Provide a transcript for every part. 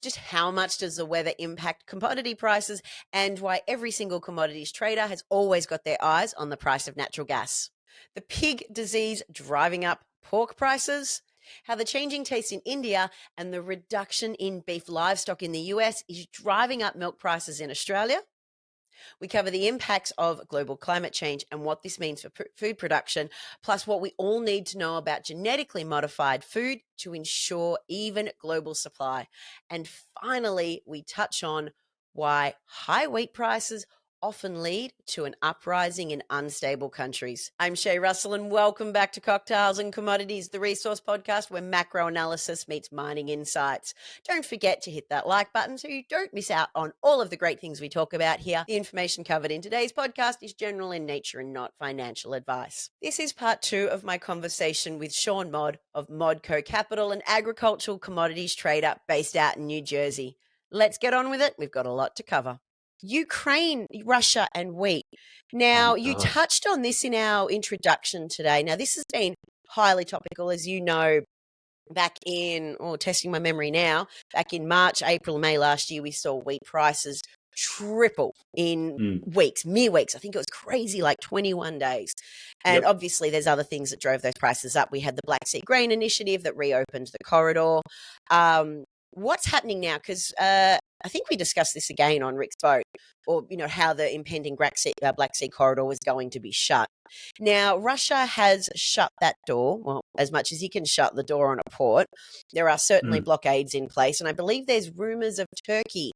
just how much does the weather impact commodity prices, and why every single commodities trader has always got their eyes on the price of natural gas. The pig disease driving up pork prices, how the changing taste in India and the reduction in beef livestock in the US is driving up milk prices in Australia. We cover the impacts of global climate change and what this means for food production, plus what we all need to know about genetically modified food to ensure even global supply. And finally, we touch on why high wheat prices often lead to an uprising in unstable countries. I'm Shay Russell, and welcome back to Cocktails and Commodities, the resource podcast where macro analysis meets mining insights. Don't forget to hit that like button so you don't miss out on all of the great things we talk about here. The information covered in today's podcast is general in nature and not financial advice. This is part 2 of my conversation with Sean Modd of Modco Capital, an agricultural commodities trader based out in New Jersey. Let's get on with it. We've got a lot to cover. Ukraine, Russia, and wheat. Now, you touched on this in our introduction today. Now, this has been highly topical, as you know, back in, testing my memory now, back in March, April, May last year, we saw wheat prices triple in weeks, mere weeks. I think it was crazy, like 21 days. And obviously, there's other things that drove those prices up. We had the Black Sea Grain Initiative that reopened the corridor. What's happening now? Because I think we discussed this again on Rick's boat, or, how the impending Black Sea corridor was going to be shut. Now, Russia has shut that door, well, as much as you can shut the door on a port. There are certainly blockades in place, and I believe there's rumours of Turkey,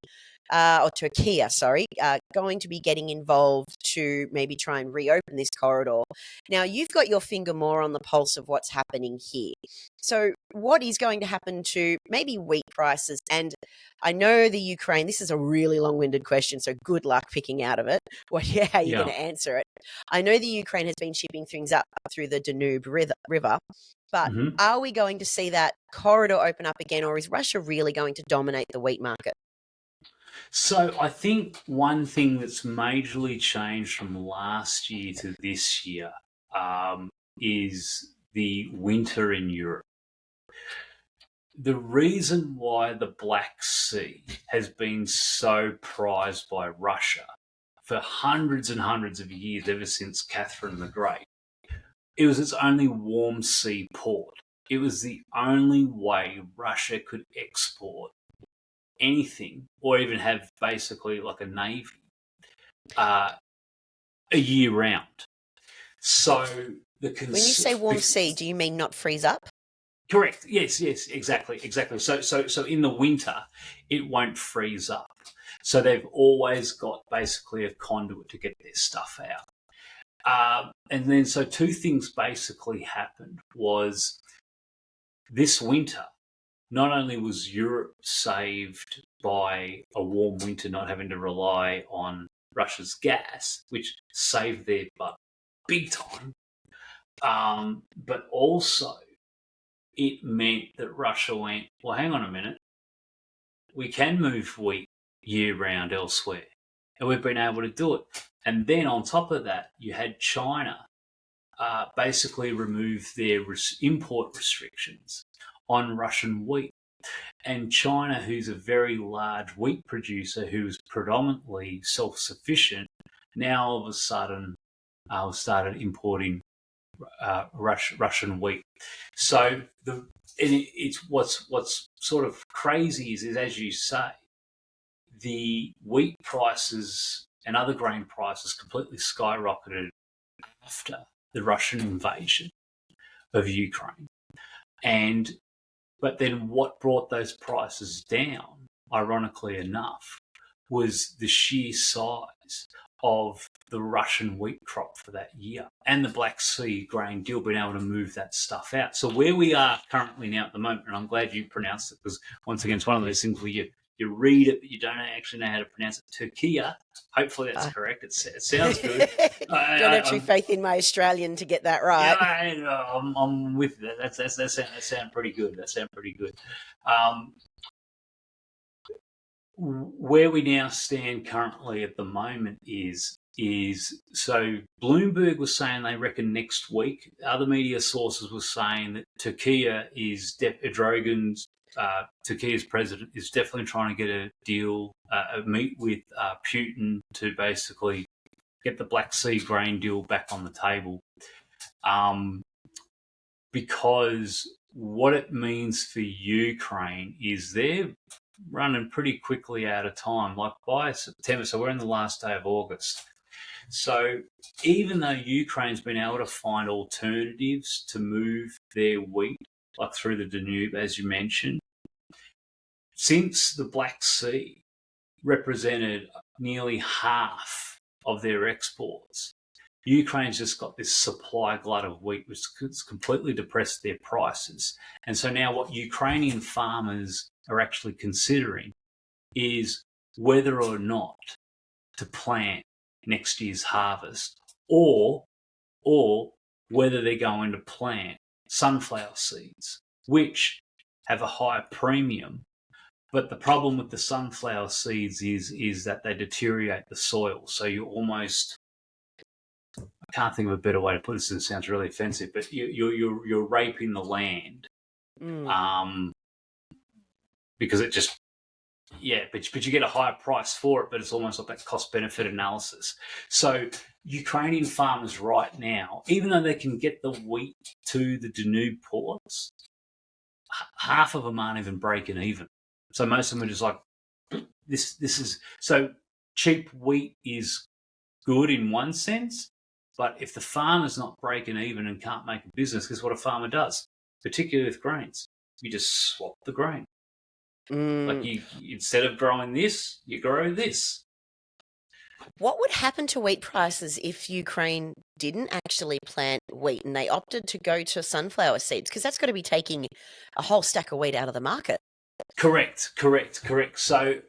going to be getting involved to maybe try and reopen this corridor. Now, you've got your finger more on the pulse of what's happening here. So what is going to happen to maybe wheat prices? And I know the Ukraine, this is a really long-winded question, so good luck picking out of it how you're going to answer it. I know the Ukraine has been shipping things up through the Danube River, but are we going to see that corridor open up again, or is Russia really going to dominate the wheat market? So I think one thing that's majorly changed from last year to this year is the winter in Europe. The reason why the Black Sea has been so prized by Russia for hundreds and hundreds of years, ever since Catherine the Great, it was its only warm sea port. It was the only way Russia could export anything, or even have basically like a navy, a year round. So when you say warm sea, do you mean not freeze up? Correct. Yes, exactly. So in the winter, it won't freeze up. So they've always got basically a conduit to get their stuff out. And then so two things basically happened was this winter. Not only was Europe saved by a warm winter, not having to rely on Russia's gas, which saved their butt big time, but also it meant that Russia went, well, hang on a minute, we can move wheat year-round elsewhere, and we've been able to do it. And then on top of that, you had China basically remove their import restrictions on Russian wheat. And China, who's a very large wheat producer, who's predominantly self-sufficient, now all of a sudden started importing Russian wheat. So it's what's sort of crazy is as you say, the wheat prices and other grain prices completely skyrocketed after the Russian invasion of Ukraine. But then what brought those prices down, ironically enough, was the sheer size of the Russian wheat crop for that year and the Black Sea grain deal, being able to move that stuff out. So where we are currently now at the moment, and I'm glad you pronounced it, because once again, it's one of those things where you read it, but you don't actually know how to pronounce it. Turkey. Hopefully that's correct. It sounds good. Don't have true faith in my Australian to get that right. Yeah, I'm with that. That sounds pretty good. Where we now stand currently at the moment is so Bloomberg was saying they reckon next week. Other media sources were saying that Turkey is Erdogan's Turkey's president is definitely trying to get a deal, meet with Putin to basically get the Black Sea grain deal back on the table. Because what it means for Ukraine is they're running pretty quickly out of time. Like by September, so we're in the last day of August. So even though Ukraine's been able to find alternatives to move their wheat, like through the Danube, as you mentioned, since the Black Sea represented nearly half of their exports, Ukraine's just got this supply glut of wheat, which has completely depressed their prices. And so now what Ukrainian farmers are actually considering is whether or not to plant next year's harvest, or whether they're going to plant sunflower seeds, which have a higher premium. But the problem with the sunflower seeds is that they deteriorate the soil. So you almost, I can't think of a better way to put this, and it sounds really offensive, but you're raping the land, because it just, but you get a higher price for it, but it's almost like that cost-benefit analysis. So Ukrainian farmers right now, even though they can get the wheat to the Danube ports, half of them aren't even breaking even. So most of them are just like, this is, so cheap wheat is good in one sense, but if the farmer's not breaking even and can't make a business, guess what a farmer does, particularly with grains? You just swap the grain. Like you, instead of growing this, you grow this. What would happen to wheat prices if Ukraine didn't actually plant wheat and they opted to go to sunflower seeds? Because that's got to be taking a whole stack of wheat out of the market. Correct. So,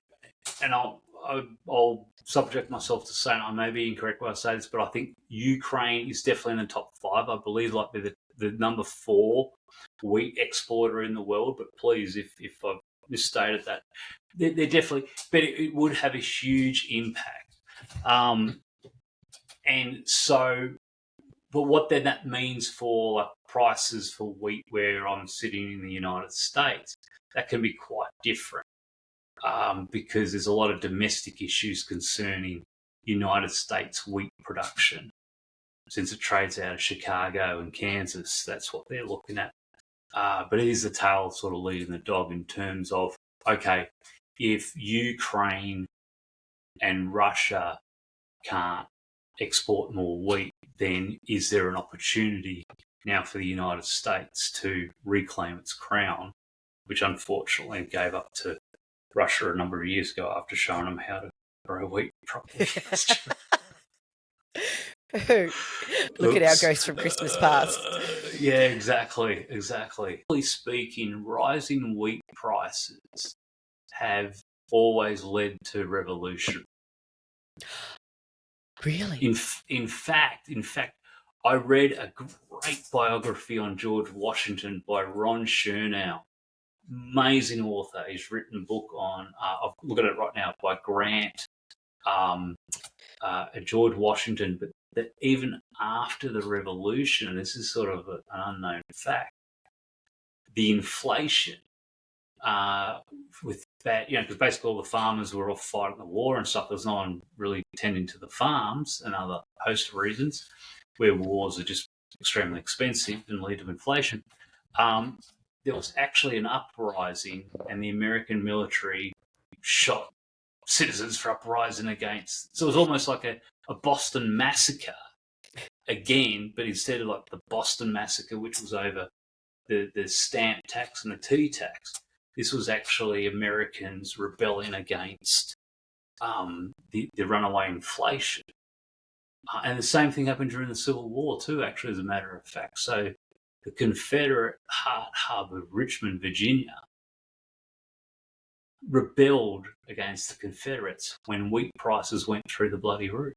and I'll subject myself to saying I may be incorrect when I say this, but I think Ukraine is definitely in the top 5. I believe like they're the number 4 wheat exporter in the world. But please, if I've misstated that, they're definitely, but it would have a huge impact. And so, but what then that means for like prices for wheat where I'm sitting in the United States, that can be quite different, because there's a lot of domestic issues concerning United States wheat production. Since it trades out of Chicago and Kansas, that's what they're looking at. But it is the tail sort of leading the dog in terms of, okay, if Ukraine and Russia can't export more wheat, then is there an opportunity now for the United States to reclaim its crown, which unfortunately gave up to Russia a number of years ago after showing them how to grow wheat properly? Look at our ghost from Christmas past. Yeah, exactly. Speaking, rising wheat prices have always led to revolution. Really? In fact, I read a great biography on George Washington by Ron Chernow. Amazing author. He's written a book on, I've looked at it right now, by Grant, George Washington. But that even after the revolution, and this is sort of an unknown fact, the inflation with that, because basically all the farmers were off fighting the war and stuff. There's no one really tending to the farms, and other host of reasons where wars are just extremely expensive and lead to inflation. There was actually an uprising, and the American military shot citizens for uprising against. So it was almost like a Boston massacre again, but instead of like the Boston massacre, which was over the stamp tax and the tea tax, this was actually Americans rebelling against the runaway inflation. And the same thing happened during the Civil War too, actually, as a matter of fact. So the Confederate heart hub of Richmond, Virginia, rebelled against the Confederates when wheat prices went through the bloody roof.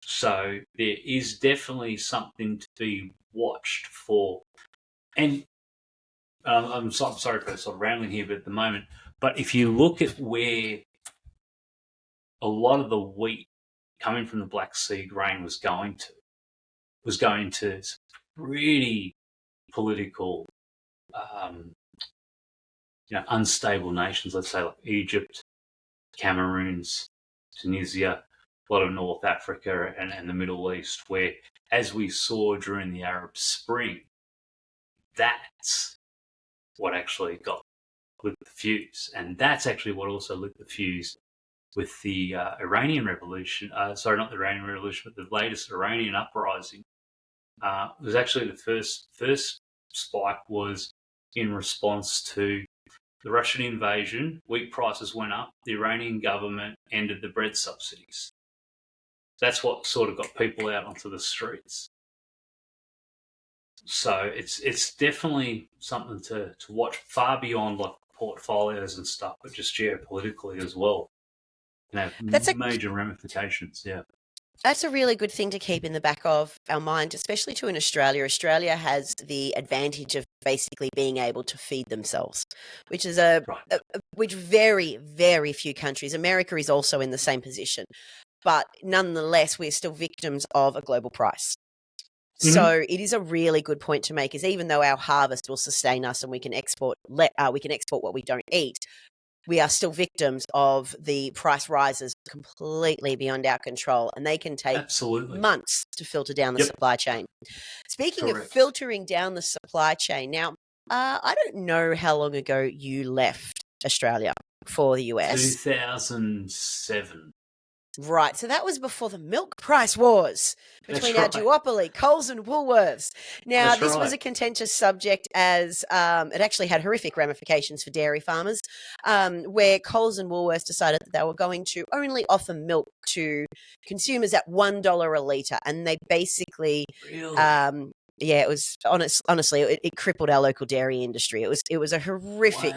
So there is definitely something to be watched for. And I'm sorry for sort of rambling here, but at the moment, but if you look at where a lot of the wheat coming from the Black Sea grain was going to really political unstable nations, let's say like Egypt, Cameroons, Tunisia, a lot of North Africa and the Middle East, where, as we saw during the Arab Spring, that's what actually lit the fuse. And that's actually what also lit the fuse with the Iranian Revolution. Sorry, not the Iranian Revolution, but the latest Iranian uprising. Was actually the first spike was in response to the Russian invasion. Wheat prices went up. The Iranian government ended the bread subsidies. That's what sort of got people out onto the streets. So it's definitely something to watch, far beyond like portfolios and stuff, but just geopolitically as well. That's a Major ramifications. Yeah. That's a really good thing to keep in the back of our mind, especially in Australia. Australia has the advantage of basically being able to feed themselves, which is which very, very few countries. America is also in the same position, but nonetheless, we're still victims of a global price. Mm-hmm. So it is a really good point to make. Is even though our harvest will sustain us and we can export what we don't eat, we are still victims of the price rises completely beyond our control, and they can take Absolutely months to filter down the supply chain. Speaking of filtering down the supply chain, now, I don't know how long ago you left Australia for the US. 2007. Right, so that was before the milk price wars between our duopoly, Coles and Woolworths. Now, this was a contentious subject as it actually had horrific ramifications for dairy farmers, where Coles and Woolworths decided that they were going to only offer milk to consumers at $1 a litre, and they basically... Really? Yeah, it was honestly, it crippled our local dairy industry. It was a horrific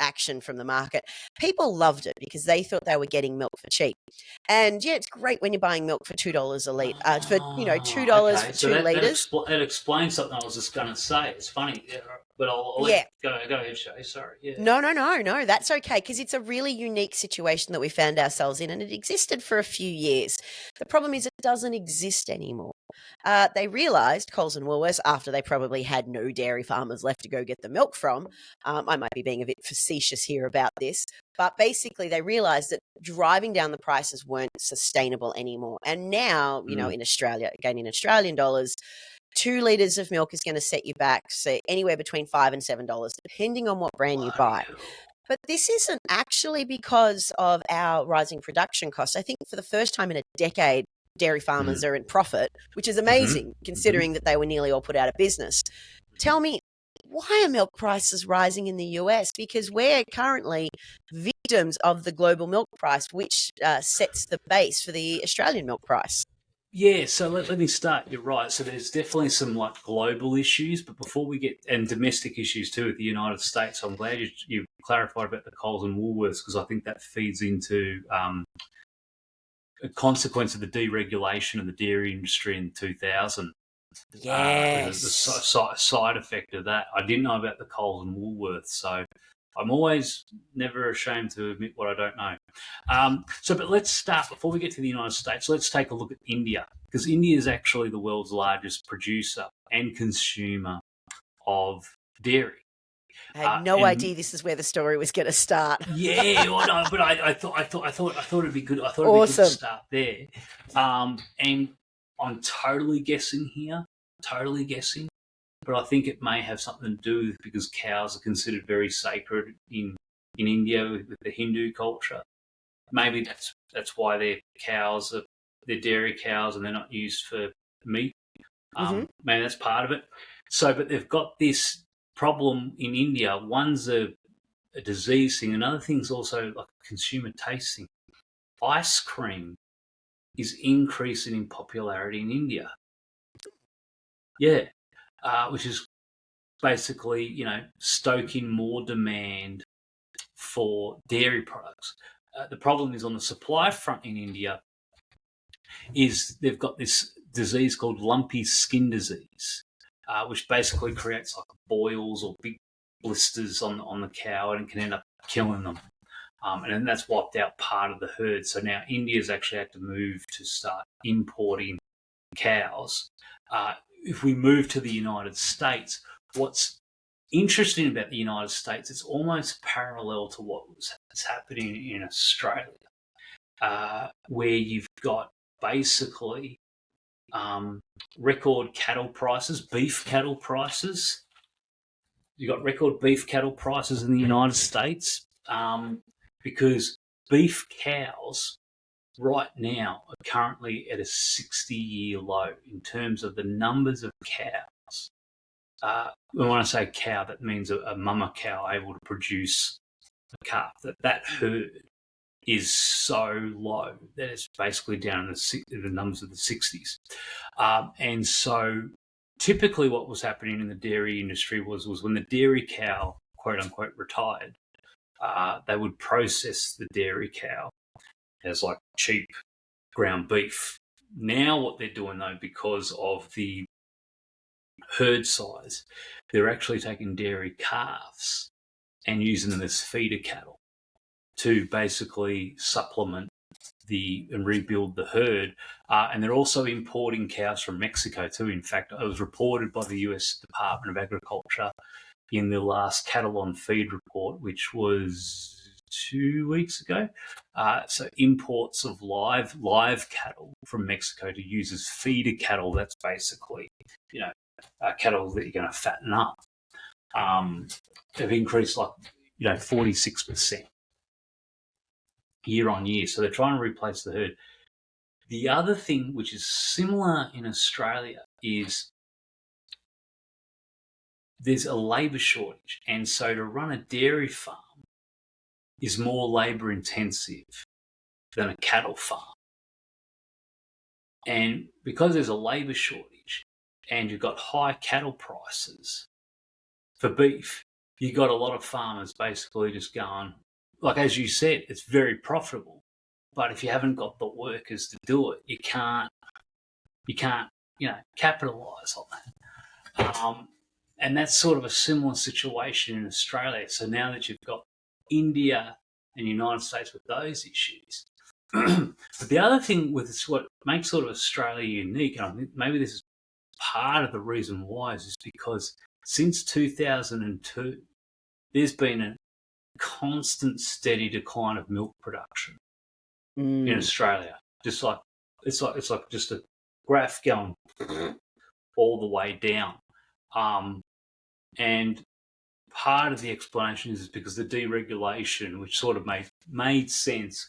action from the market. People loved it because they thought they were getting milk for cheap. And yeah, it's great when you're buying milk for $2 a litre, for $2 for 2 litres. That explains something I was just going to say. It's funny, but I'll let go ahead, Shay. Sorry. Yeah. No, that's okay, because it's a really unique situation that we found ourselves in, and it existed for a few years. The problem is it doesn't exist anymore. They realised, Coles and Woolworths, after they probably had no dairy farmers left to go get the milk from, I might be being a bit facetious here about this, but basically they realised that driving down the prices weren't sustainable anymore. And now, in Australia, again in Australian dollars, 2 litres of milk is going to set you back, say, anywhere between $5 and $7, depending on what brand you buy. But this isn't actually because of our rising production costs. I think for the first time in a decade, dairy farmers are in profit, which is amazing considering that they were nearly all put out of business. Tell me, why are milk prices rising in the US? Because we're currently victims of the global milk price, which sets the base for the Australian milk price. Yeah, so let me start. You're right. So there's definitely some like global issues, but before we get, and domestic issues too with the United States, I'm glad you clarified about the Coles and Woolworths, because I think that feeds into a consequence of the deregulation of the dairy industry in 2000. Yes. The side effect of that. I didn't know about the Coles and Woolworths, so I'm always never ashamed to admit what I don't know. But let's start, before we get to the United States, let's take a look at India, because India is actually the world's largest producer and consumer of dairy. I had no idea this is where the story was going to start. Yeah, no, but I thought it'd be good. I thought it'd be good to start there. And I'm totally guessing here, but I think it may have something to do with, because cows are considered very sacred in India with the Hindu culture. Maybe that's why their dairy cows, and they're not used for meat. Maybe that's part of it. So, but they've got this problem in India. One's a disease thing. Another thing's also like a consumer taste thing. Ice cream is increasing in popularity in India. Yeah. Which is basically, stoking more demand for dairy products. The problem is on the supply front in India is they've got this disease called lumpy skin disease, which basically creates like boils or big blisters on the cow, and it can end up killing them. And then that's wiped out part of the herd. So now India's actually had to move to start importing cows. If we move to the United States, what's interesting about the United States, it's almost parallel to what was happening in Australia, where you've got basically record cattle prices, beef cattle prices. You've got record beef cattle prices in the United States because beef cows right now are currently at a 60-year low in terms of the numbers of cows. When I say cow, that means a mama cow able to produce a calf. That herd is so low that it's basically down in the numbers of the 60s. And so typically what was happening in the dairy industry was when the dairy cow, quote unquote, retired, they would process the dairy cow as like cheap ground beef. Now what they're doing though, because of the herd size, they're actually taking dairy calves and using them as feeder cattle to basically supplement and rebuild the herd. And they're also importing cows from Mexico too. In fact, it was reported by the US Department of Agriculture in the last cattle on feed report, which was 2 weeks ago. So imports of live cattle from Mexico to use as feeder cattle, that's basically, cattle that you're going to fatten up, have increased 46% year on year. So they're trying to replace the herd. The other thing which is similar in Australia is there's a labour shortage. And so to run a dairy farm is more labour intensive than a cattle farm. And because there's a labour shortage and you've got high cattle prices for beef, you've got a lot of farmers basically just going, like as you said, it's very profitable. But if you haven't got the workers to do it, you can't capitalise on that. And that's sort of a similar situation in Australia. So now that you've got India and the United States with those issues. But the other thing with what makes sort of Australia unique, and I think maybe this is part of the reason why, is because since 2002, there's been a constant steady decline of milk production in Australia. Just like it's like just a graph going all the way down. And part of the explanation is because the deregulation, which sort of made sense,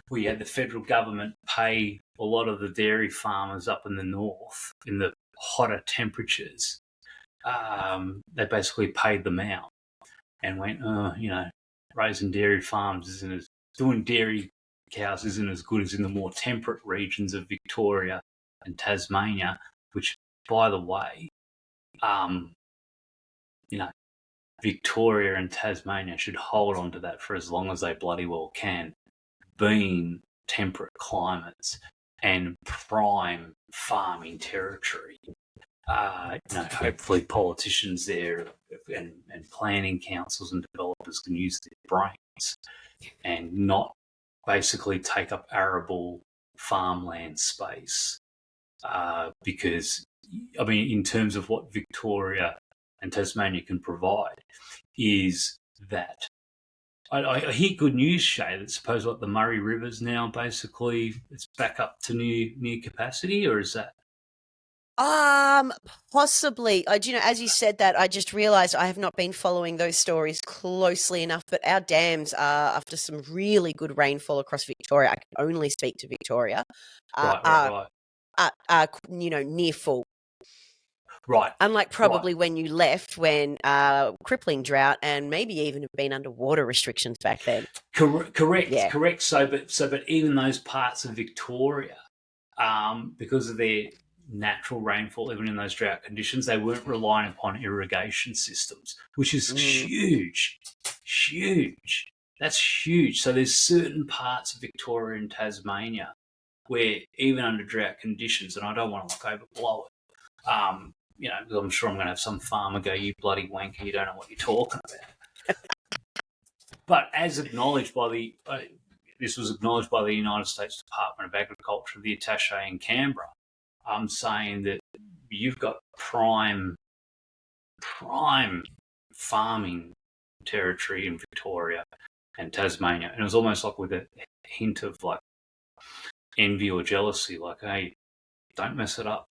where you had the federal government pay a lot of the dairy farmers up in the north in the hotter temperatures. They basically paid them out and went, raising dairy farms doing dairy cows isn't as good as in the more temperate regions of Victoria and Tasmania, which, by the way, Victoria and Tasmania should hold on to that for as long as they bloody well can, being temperate climates and prime farming territory. Hopefully politicians there and planning councils and developers can use their brains and not basically take up arable farmland space, because, in terms of what Victoria and Tasmania can provide, is that I hear good news, Shay, that suppose the Murray River's now basically it's back up to near capacity, or is that? Possibly. As you said that, I just realised I have not been following those stories closely enough, but our dams are, after some really good rainfall across Victoria, I can only speak to Victoria, Right. near full. Right. Unlike probably when you left, when crippling drought and maybe even have been under water restrictions back then. Correct. Yeah. Correct. So, but even those parts of Victoria, because of their natural rainfall, even in those drought conditions, they weren't relying upon irrigation systems, which is huge. That's huge. So there's certain parts of Victoria and Tasmania where even under drought conditions, and I don't want to overblow it, because I'm sure I'm going to have some farmer go, "You bloody wanker, you don't know what you're talking about." But as acknowledged by this was acknowledged by the United States Department of Agriculture, the attaché in Canberra, saying that you've got prime farming territory in Victoria and Tasmania, and it was almost like with a hint of like envy or jealousy, like, hey, don't mess it up.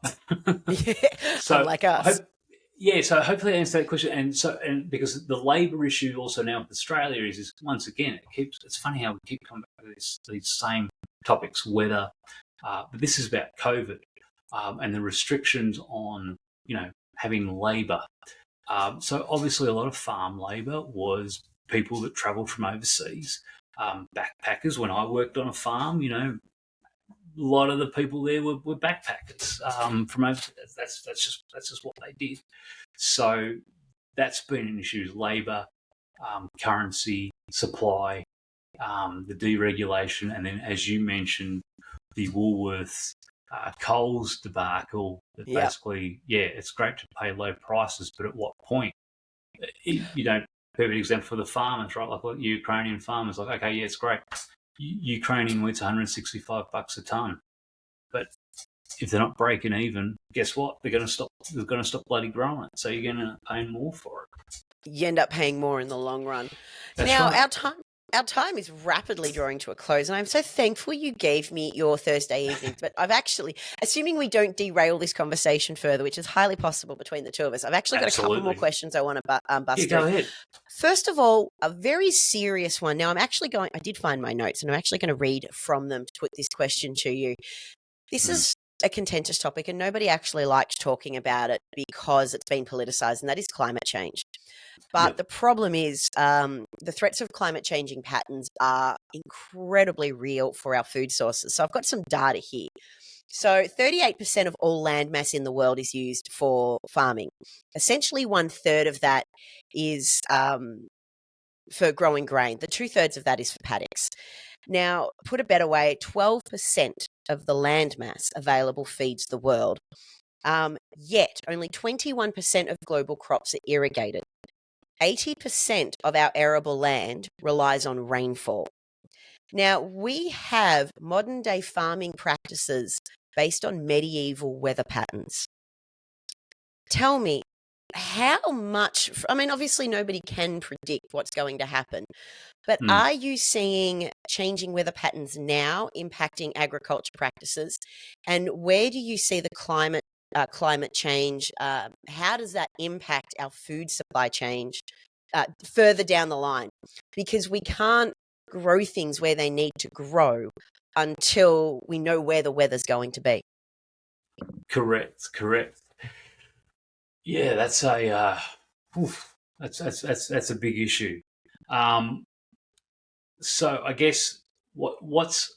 Yeah, So unlike us. so hopefully I answered that question. And because the labour issue also now with Australia is once again it's funny how we keep coming back to these same topics, weather, but this is about COVID and the restrictions on having labour. So obviously a lot of farm labour was people that travelled from overseas, backpackers. When I worked on a farm, a lot of the people there were backpackers from overseas. That's just what they did. So that's been an issue: labour, currency, supply, the deregulation, and then, as you mentioned, the Woolworths Coles debacle. That Yep. basically, it's great to pay low prices, but at what point? Perfect example for the farmers, right? Like Ukrainian farmers, like, okay, yeah, it's great. Ukrainian wheat's $165 a ton, but if they're not breaking even, guess what? They're going to stop. They're going to stop bloody growing it. So you're going to pay more for it. You end up paying more in the long run. That's now, right. our time is rapidly drawing to a close, and I'm so thankful you gave me your Thursday evenings. But I've actually, assuming we don't derail this conversation further, which is highly possible between the two of us, I've actually got a couple more questions I want to bust go ahead. First of all, a very serious one. Now, I did find my notes, and I'm actually going to read from them to put this question to you. This is a contentious topic, and nobody actually likes talking about it because it's been politicized, and that is climate change. But the problem is the threats of climate changing patterns are incredibly real for our food sources. So I've got some data here. So 38% of all land mass in the world is used for farming. Essentially 1/3 of that is for growing grain. The 2/3 of that is for paddocks. Now, put a better way, 12% of the land mass available feeds the world. Yet only 21% of global crops are irrigated. 80% of our arable land relies on rainfall. Now, we have modern day farming practices based on medieval weather patterns. Tell me, how much, obviously nobody can predict what's going to happen, but are you seeing changing weather patterns now impacting agriculture practices? And where do you see the climate change? How does that impact our food supply chain further down the line? Because we can't grow things where they need to grow until we know where the weather's going to be. Correct. Yeah, that's a that's a big issue. So I guess let's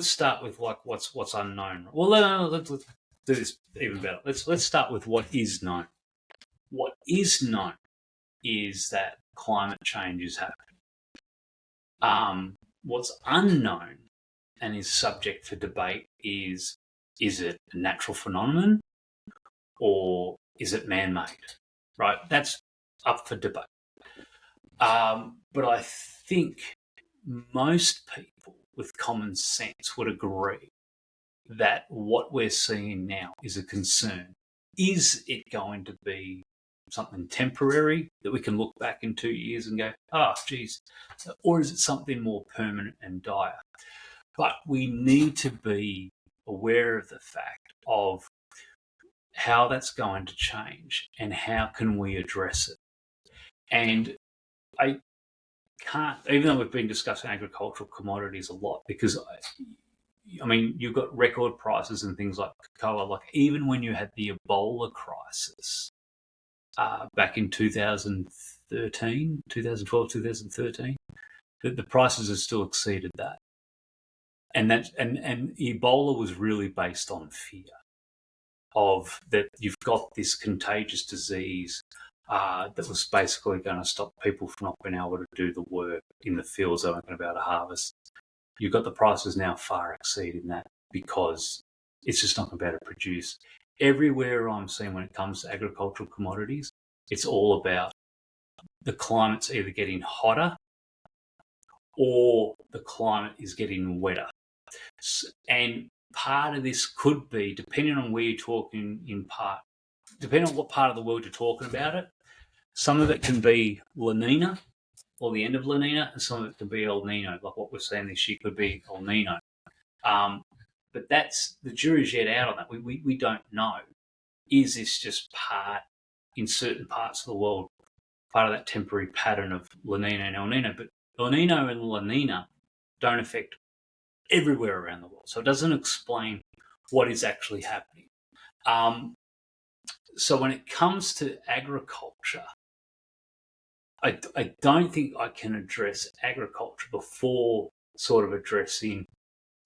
start with like what's unknown. Well, no, let's do this even better. Let's start with what is known. What is known is that climate change is happening. What's unknown and is subject for debate is it a natural phenomenon or is it man-made? Right, that's up for debate. But I think most people with common sense would agree that what we're seeing now is a concern. Is it going to be something temporary that we can look back in 2 years and go, oh, geez, or is it something more permanent and dire? But we need to be aware of the fact of how that's going to change and how can we address it. And I can't, even though we've been discussing agricultural commodities a lot, because you've got record prices and things like cocoa. Like even when you had the Ebola crisis back in 2012, 2013, the prices have still exceeded that. And Ebola was really based on fear of that you've got this contagious disease that was basically going to stop people from not being able to do the work in the fields they weren't going to be able to harvest. You've got the prices now far exceeding that because it's just not going to be able to produce. Everywhere I'm seeing when it comes to agricultural commodities, it's all about the climate's either getting hotter or the climate is getting wetter. And part of this could be, depending on where you're talking depending on what part of the world you're talking about it, Some of it can be La Nina or the end of La Nina, and some of it can be El Nino, like what we're seeing this year could be El Nino. But that's the jury's yet out on that. We don't know. Is this just part, in certain parts of the world, part of that temporary pattern of La Nina and El Nino? But El Nino and La Nina don't affect everywhere around the world. So it doesn't explain what is actually happening. So when it comes to agriculture, I don't think I can address agriculture before sort of addressing,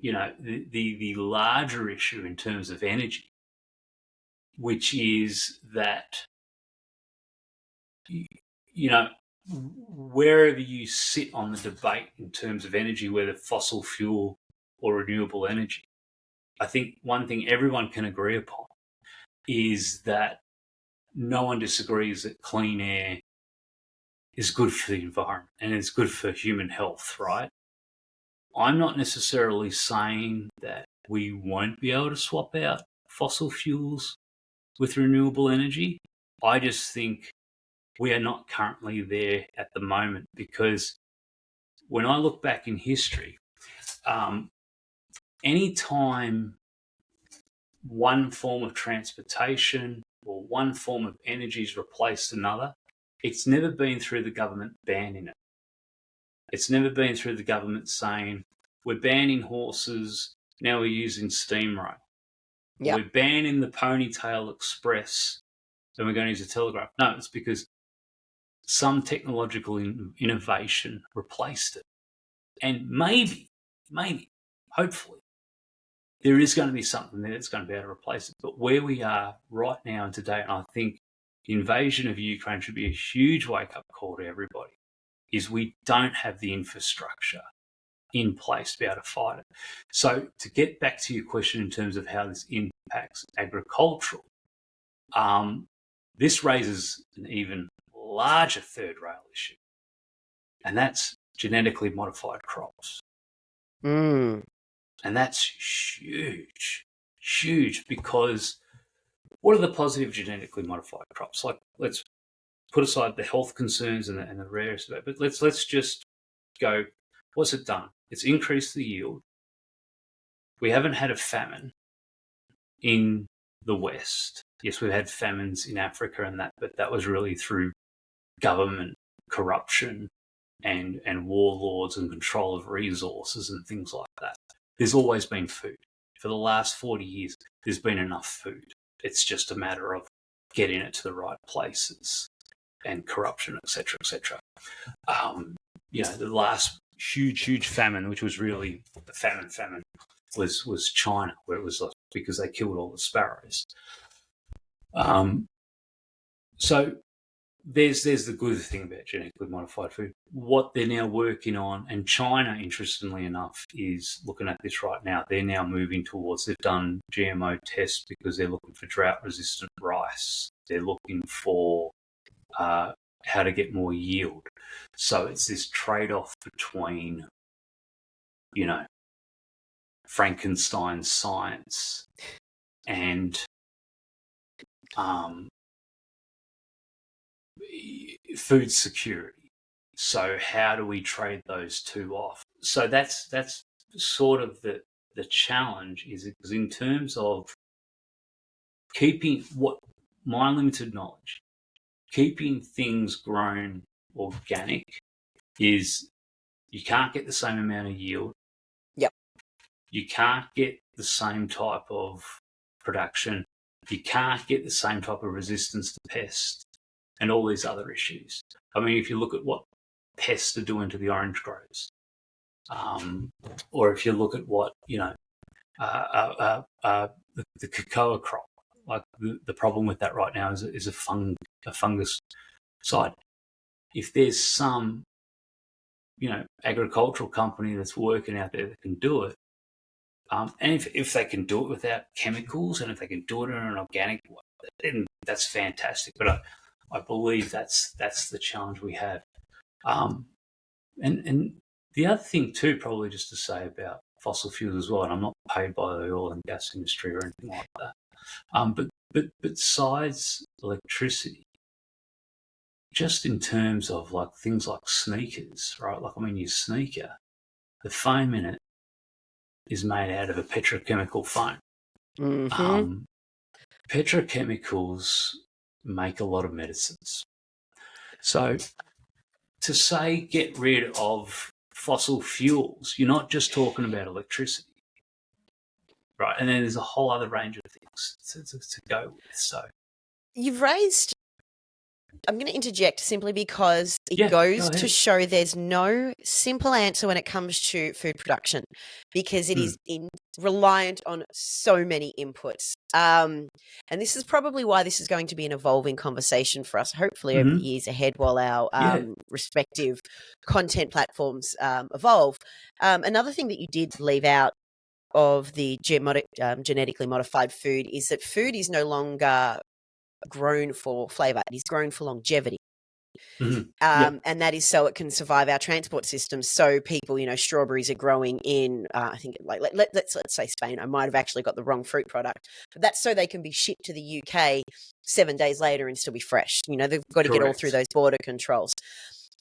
the larger issue in terms of energy, which is that, wherever you sit on the debate in terms of energy, whether fossil fuel or renewable energy, I think one thing everyone can agree upon is that no one disagrees that clean air is good for the environment and it's good for human health, right? I'm not necessarily saying that we won't be able to swap out fossil fuels with renewable energy. I just think we are not currently there at the moment, because when I look back in history, any time one form of transportation or one form of energy has replaced another, it's never been through the government banning it. It's never been through the government saying, we're banning horses, now we're using steam rail. Yep. We're banning the ponytail express, and we're going to use a telegraph. No, it's because some technological innovation replaced it. And maybe, hopefully, there is going to be something there that's going to be able to replace it. But where we are right now and today, and I think the invasion of Ukraine should be a huge wake-up call to everybody, is we don't have the infrastructure in place to be able to fight it. So to get back to your question in terms of how this impacts agricultural, this raises an even larger third rail issue, and that's genetically modified crops. And that's huge, because what are the positive genetically modified crops? Like, let's put aside the health concerns and the rarest of it, but let's just go, what's it done? It's increased the yield. We haven't had a famine in the West. Yes, we've had famines in Africa and that, but that was really through government corruption and warlords and control of resources and things like that. There's always been food. For the last 40 years, there's been enough food. It's just a matter of getting it to the right places and corruption, etc., etc. The last huge famine, which was really the famine, was China, where it was because they killed all the sparrows. So there's the good thing about genetically modified food. What they're now working on, and China, interestingly enough, is looking at this right now. They're now moving towards, they've done GMO tests because they're looking for drought-resistant rice. They're looking for how to get more yield. So it's this trade-off between, Frankenstein's science and food security. So how do we trade those two off? So that's sort of the challenge, is because in terms of keeping, what my limited knowledge, keeping things grown organic is, you can't get the same amount of yield. Yep. You can't get the same type of production. You can't get the same type of resistance to pests and all these other issues. I mean, if you look at what pests are doing to the orange groves, or if you look at what, the cocoa crop, like the problem with that right now is a fungus side. If there's some, agricultural company that's working out there that can do it, and if they can do it without chemicals, and if they can do it in an organic way, then that's fantastic. But I believe that's the challenge we have. And the other thing too, probably just to say about fossil fuels as well, and I'm not paid by the oil and gas industry or anything like that. But besides electricity, just in terms of like things like sneakers, right? Like, I mean, your sneaker, the foam in it is made out of a petrochemical foam. Mm-hmm. Petrochemicals make a lot of medicines. So to say get rid of fossil fuels, you're not just talking about electricity, right? And then there's a whole other range of things to go with. So You've raised, I'm going to interject simply because it yeah, go goes to ahead. show there's no simple answer when it comes to food production, because it is reliant on so many inputs. And this is probably why this is going to be an evolving conversation for us, hopefully over the years ahead, while our respective content platforms evolve. Another thing that you did leave out of the genetically modified food is that food is no longer grown for flavor. It is grown for longevity. Yep. And that is so it can survive our transport systems. So people, strawberries are growing in, I think, like let's say Spain. I might have actually got the wrong fruit product, but that's so they can be shipped to the UK 7 days later and still be fresh. They've got to get all through those border controls.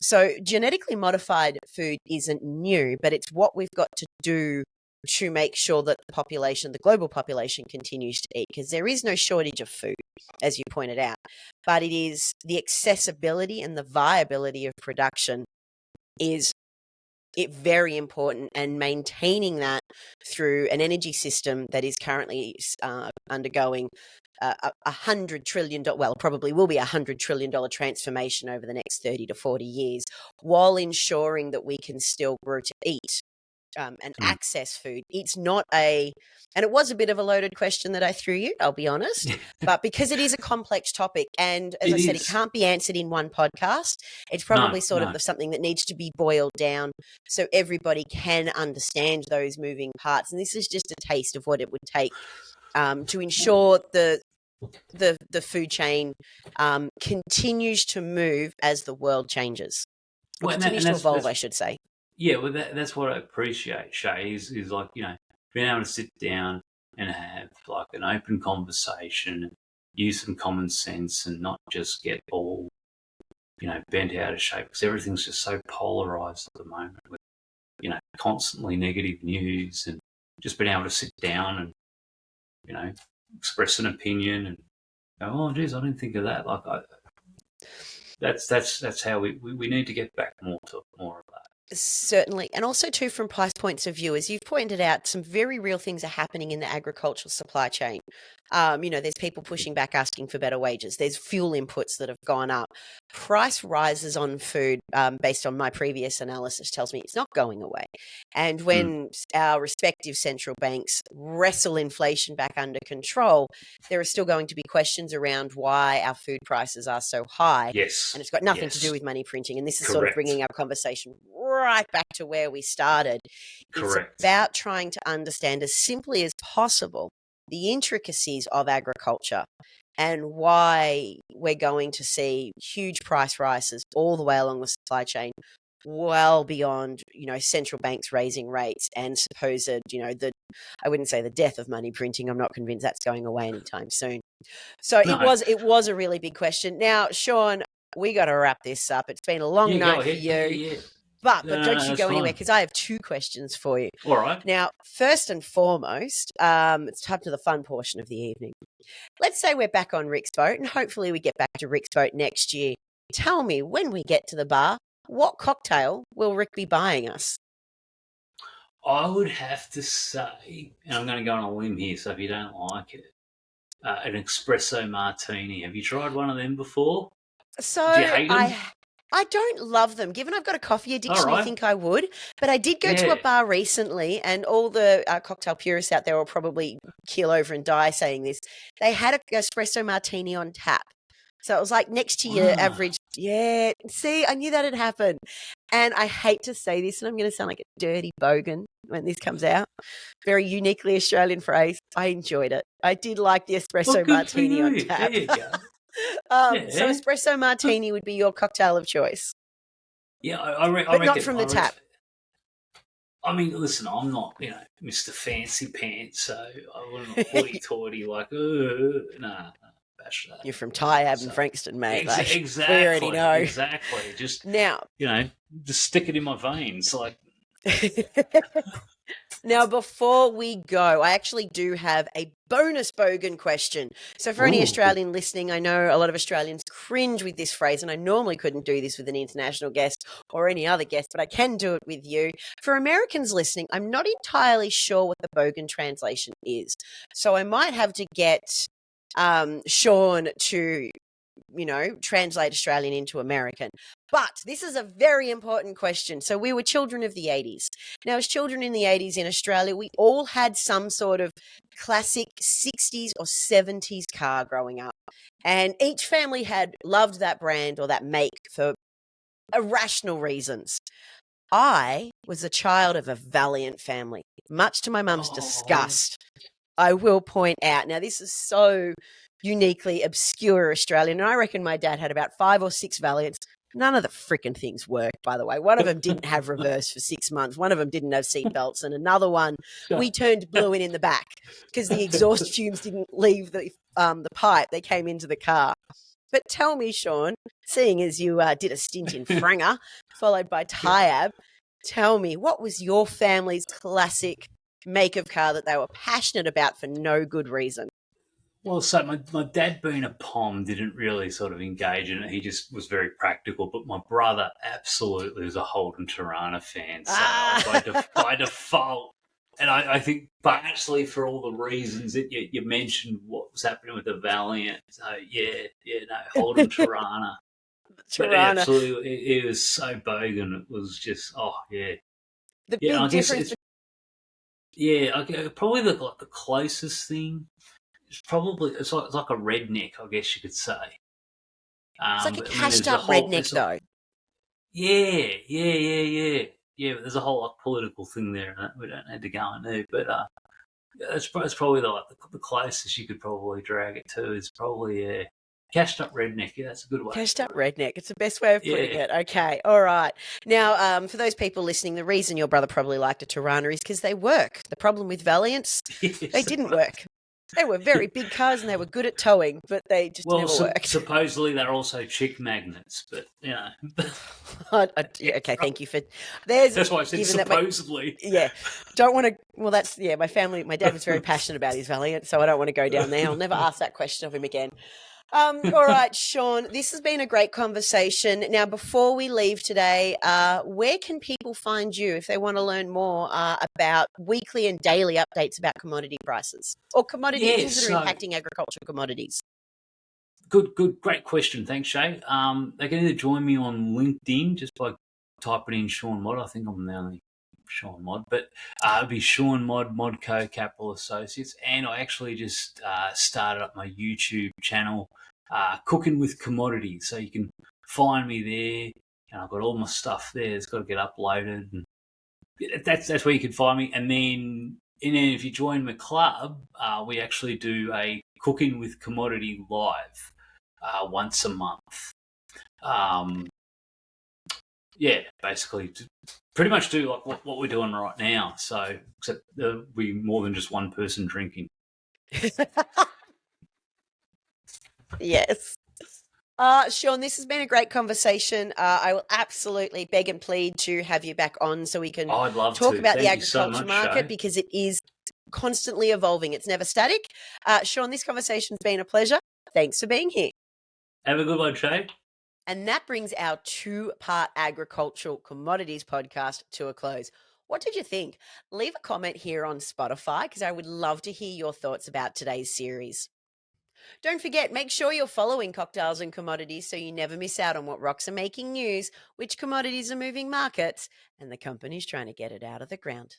So genetically modified food isn't new, but it's what we've got to do to make sure that the global population continues to eat, because there is no shortage of food, as you pointed out, but it is the accessibility and the viability of production is very important, and maintaining that through an energy system that is currently undergoing $100 trillion, well, probably will be $100 trillion transformation over the next 30 to 40 years, while ensuring that we can still grow to eat and access food. It's not and it was a bit of a loaded question that I threw you, I'll be honest, but because it is a complex topic, and as I said, it can't be answered in one podcast. It's probably of something that needs to be boiled down so everybody can understand those moving parts. And this is just a taste of what it would take to ensure the food chain continues to move as the world changes. Or continues to evolve, I should say. Yeah, well, that's what I appreciate, Shay, is like, being able to sit down and have like an open conversation and use some common sense and not just get all, bent out of shape, because everything's just so polarized at the moment with, constantly negative news, and just being able to sit down and, express an opinion and go, oh, geez, I didn't think of that. Like, that's how we need to get back more of that. Certainly. And also too, from price points of view, as you've pointed out, some very real things are happening in the agricultural supply chain. There's people pushing back, asking for better wages. There's fuel inputs that have gone up. Price rises on food, based on my previous analysis, tells me it's not going away. And when our respective central banks wrestle inflation back under control, there are still going to be questions around why our food prices are so high. Yes. And it's got nothing to do with money printing. And this is sort of bringing our conversation right back to where we started. Correct. It's about trying to understand as simply as possible the intricacies of agriculture and why we're going to see huge price rises all the way along the supply chain, well beyond, central banks raising rates and supposed, I wouldn't say the death of money printing. I'm not convinced that's going away anytime soon. So it was a really big question. Now, Sean, we got to wrap this up. It's been a long night for you. Yeah. But don't you go anywhere, because I have 2 questions for you. All right. Now, first and foremost, it's time to the fun portion of the evening. Let's say we're back on Rick's boat, and hopefully we get back to Rick's boat next year. Tell me, when we get to the bar, what cocktail will Rick be buying us? I would have to say, and I'm going to go on a limb here, so if you don't like it, an espresso martini. Have you tried one of them before? So do you hate them? I don't love them. Given I've got a coffee addiction, I think I would. But I did go to a bar recently, and all the cocktail purists out there will probably keel over and die saying this. They had an espresso martini on tap. So it was like next to your average. Yeah. See, I knew that had happened. And I hate to say this, and I'm going to sound like a dirty bogan when this comes out. Very uniquely Australian phrase. I enjoyed it. I did like the espresso martini on tap. There you go. So espresso martini would be your cocktail of choice. Yeah, I reckon. But not from the tap. I mean, listen, I'm not, Mr. Fancy Pants, so I wouldn't hoity-toity like, nah, You're from Tyab and Frankston, mate. We already know. Exactly. Just now, just stick it in my veins. Like, now, before we go, I actually do have a bonus bogan question. So for any Australian listening, I know a lot of Australians cringe with this phrase, and I normally couldn't do this with an international guest or any other guest, but I can do it with you. For Americans listening, I'm not entirely sure what the bogan translation is. So I might have to get Sean to translate Australian into American. But this is a very important question. So we were children of the 80s. Now, as children in the 80s in Australia, we all had some sort of classic 60s or 70s car growing up. And each family had loved that brand or that make for irrational reasons. I was a child of a Valiant family, much to my mum's disgust. I will point out. Now, this is so uniquely obscure Australian, and I reckon my dad had about 5 or 6 Valiants. None of the freaking things worked, by the way. One of them didn't have reverse for 6 months. One of them didn't have seat belts, and another one we turned blue in the back because the exhaust fumes didn't leave the pipe. They came into the car. But tell me, Sean, seeing as you did a stint in Franger, followed by Tyab, tell me, what was your family's classic make of car that they were passionate about for no good reason? Well, so my dad, being a POM, didn't really sort of engage in it. He just was very practical. But my brother absolutely was a Holden Tirana fan. So by default, and I think partially for all the reasons that you mentioned, what was happening with the Valiant. So Holden Tirana. But absolutely, it was so bogan. It was just, The big difference. Probably the closest thing. It's like a redneck, I guess you could say. It's like a cashed up redneck, though. Yeah. But there's a whole political thing there that we don't need to go into. But it's probably the closest you could probably drag it to is probably cashed up redneck. Yeah, that's a good way. Cashed up redneck. It's the best way of putting it. Okay. All right. Now, for those people listening, the reason your brother probably liked a Tirana is because they work. The problem with Valiants, they didn't work. They were very big cars and they were good at towing, but they just never worked. Supposedly they're also chick magnets, but Okay, thank you for. That's why I said supposedly. Don't want to. Well, that's my family. My dad was very passionate about his Valiant, so I don't want to go down there. I'll never ask that question of him again. All right, Sean, this has been a great conversation. Now, before we leave today, where can people find you if they want to learn more about weekly and daily updates about commodity prices or commodity things that are impacting agricultural commodities? Great question. Thanks, Shay. They can either join me on LinkedIn just by typing in Sean Mod. I think I'm the only Sean Mod, but it'd be Sean Mod, Modco Capital Associates. And I actually just started up my YouTube channel, Cooking with Commodities. So you can find me there. And I've got all my stuff there. It's got to get uploaded. And that's where you can find me. And then if you join my club, we actually do a Cooking with Commodity live once a month. Basically pretty much do like what we're doing right now. So except there'll be more than just one person drinking. Yes. Sean, this has been a great conversation. I will absolutely beg and plead to have you back on so we can I'd love talk to. about Thank the agriculture so much, market, Shay. because it is constantly evolving. It's never static. Sean, this conversation's been a pleasure. Thanks for being here. Have a good one, Shay. And that brings our 2-part agricultural commodities podcast to a close. What did you think? Leave a comment here on Spotify because I would love to hear your thoughts about today's series. Don't forget, make sure you're following Cocktails and Commodities so you never miss out on what rocks are making news, which commodities are moving markets, and the companies trying to get it out of the ground.